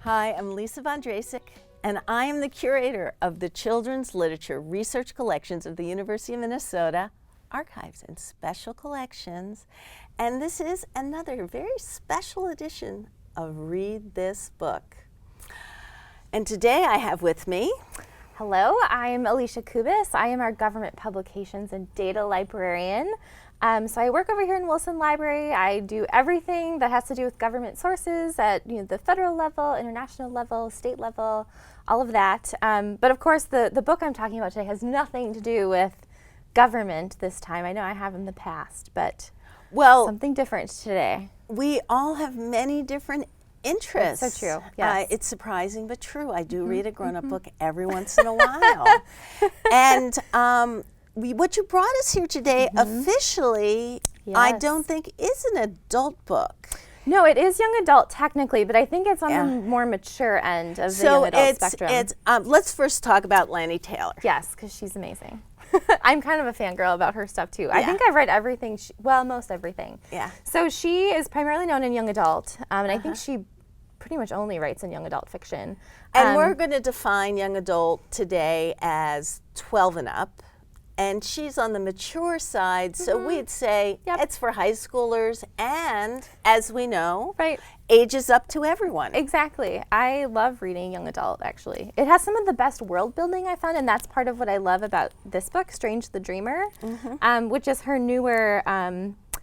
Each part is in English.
Hi, I'm Lisa von Drasek, and I am the curator of the Children's Literature Research Collections of the University of Minnesota Archives and Special Collections. And this is another very special edition of Read This Book. And today I have with me... Hello, I'm Alicia Kubas. I am our Government Publications and Data Librarian. So I work over here in Wilson Library. I do everything that has to do with government sources at the federal level, international level, state level, all of that. But of course, the book I'm talking about today has nothing to do with government this time. I know I have in the past, but something different today. We all have many different interests. That's so true. Yes. It's surprising but true. I do read a grown-up book every once in a while. And what you brought us here today officially, I don't think is an adult book. No, it is young adult technically, but I think it's on the more mature end of the young adult spectrum. Let's first talk about Lani Taylor. Yes, because she's amazing. I'm kind of a fangirl about her stuff too. I think I've read everything, most everything. Yeah. So she is primarily known in young adult, and I think she pretty much only writes in young adult fiction. And we're going to define young adult today as 12 and up. And she's on the mature side, so we'd say it's for high schoolers, and as we know, ages up to everyone. Exactly. I love reading young adult, actually. It has some of the best world building I found, and that's part of what I love about this book, Strange the Dreamer, which is her newer,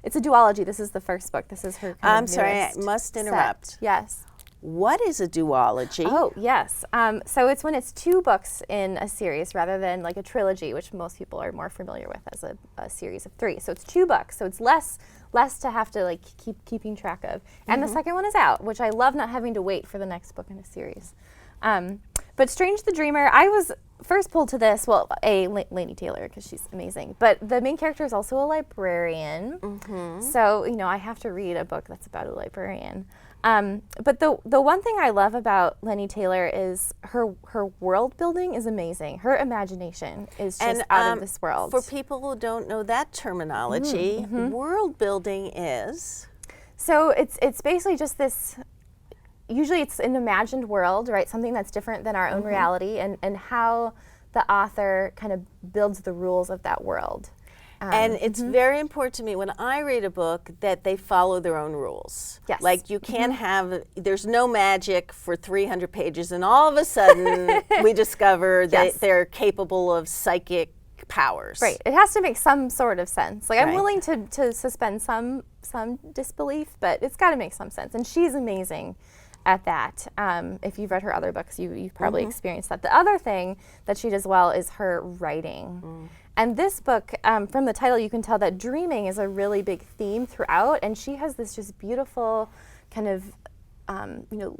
it's a duology. This is the first book. This is her I'm sorry, I must interrupt. Set. Yes. What is a duology? Oh, yes. So it's when it's two books in a series rather than like a trilogy, which most people are more familiar with as a series of three. So it's two books. So it's less to have to like keeping track of. And the second one is out, which I love not having to wait for the next book in a series. But Strange the Dreamer, I was first pulled to this, Laini Taylor, because she's amazing. But the main character is also a librarian. So, I have to read a book that's about a librarian. But the one thing I love about Lani Taylor is her world building is amazing. Her imagination is just out of this world. For people who don't know that terminology, world building is? So it's basically just this, usually it's an imagined world, right? Something that's different than our own reality, and how the author kind of builds the rules of that world. And it's very important to me when I read a book that they follow their own rules. Yes. Like you can't there's no magic for 300 pages and all of a sudden we discover that they're capable of psychic powers. Right. It has to make some sort of sense. Like I'm willing to suspend some disbelief, but it's got to make some sense. And she's amazing at that. If you've read her other books, you've probably experienced that. The other thing that she does well is her writing. And this book, from the title, you can tell that dreaming is a really big theme throughout, and she has this just beautiful kind of,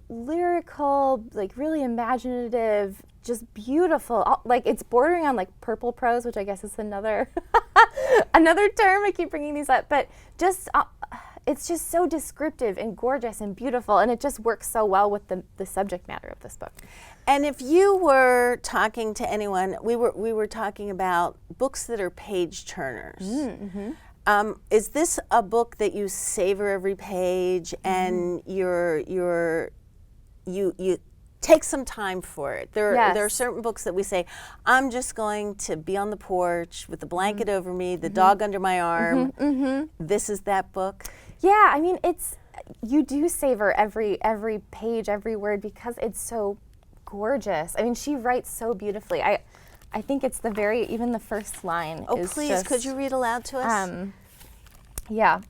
lyrical, like really imaginative, just beautiful, like it's bordering on like purple prose, which I guess is another another term. I keep bringing these up, but just it's just so descriptive and gorgeous and beautiful, and it just works so well with the subject matter of this book. And if you were talking to anyone, we were talking about books that are page turners. Is this a book that you savor every page and you take some time for it? There are certain books that we say, I'm just going to be on the porch with the blanket over me, the dog under my arm. This is that book? Yeah, I mean, you do savor every page, every word, because it's so gorgeous. I mean, she writes so beautifully. I think it's even the first line is please, could you read aloud to us? Yeah.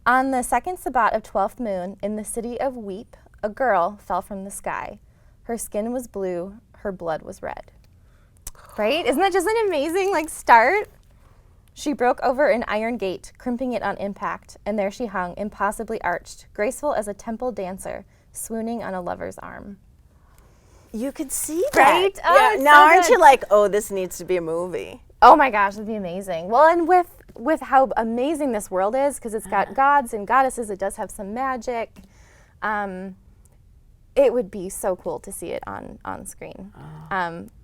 On the second Sabbat of 12th moon, in the city of Weep, a girl fell from the sky. Her skin was blue, her blood was red. Right? Isn't that just an amazing start? She broke over an iron gate, crimping it on impact, and there she hung, impossibly arched, graceful as a temple dancer, swooning on a lover's arm. You could see that. Right? Oh, yeah. Now aren't you like, this needs to be a movie? Oh my gosh, it'd be amazing. Well, and with how amazing this world is, because it's got gods and goddesses, it does have some magic. It would be so cool to see it on screen.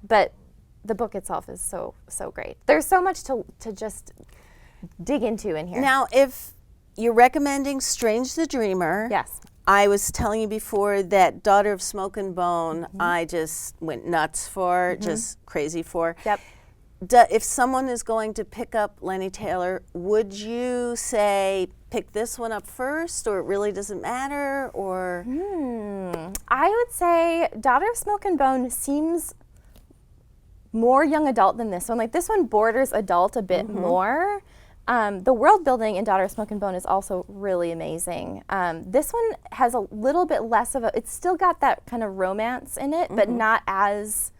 But the book itself is so great. There's so much to just dig into in here. Now, if you're recommending Strange the Dreamer, yes, I was telling you before that Daughter of Smoke and Bone, I just went nuts for, just crazy for. Yep. If someone is going to pick up Lani Taylor, would you say pick this one up first, or it really doesn't matter, or? I would say Daughter of Smoke and Bone seems more young adult than this one. Like, this one borders adult a bit more. The world building in Daughter of Smoke and Bone is also really amazing. This one has a little bit less of a, it's still got that kind of romance in it, but not as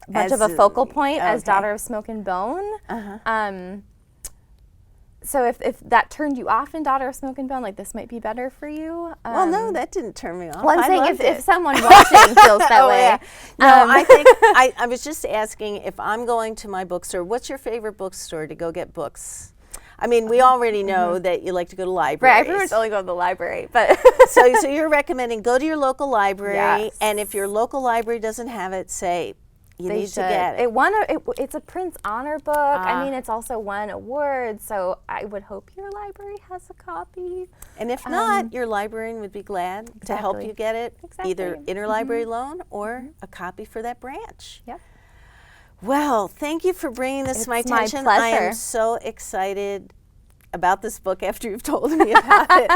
much of a focal point as Daughter of Smoke and Bone. So if that turned you off in Daughter of Smoke and Bone, like, this might be better for you. Well, no, that didn't turn me off. Well, I'm saying if someone watching feels that way. Yeah. No, I think, I was just asking, if I'm going to my bookstore, what's your favorite bookstore to go get books? I mean, we already know that you like to go to libraries. Right, I pretty much only go to the library, but so you're recommending go to your local library, and if your local library doesn't have it, say you need to get it. It's a Printz honor book. I mean, it's also won awards, so I would hope your library has a copy. And if not, your librarian would be glad to help you get it, either interlibrary loan or a copy for that branch. Yep. Well, thank you for bringing this to my attention. My pleasure. I am so excited about this book after you've told me about it.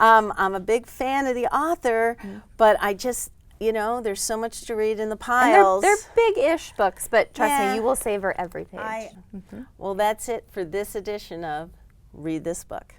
I'm a big fan of the author, but I just, there's so much to read in the piles. And they're big-ish books, but trust me, you will savor every page. Well, that's it for this edition of Read This Book.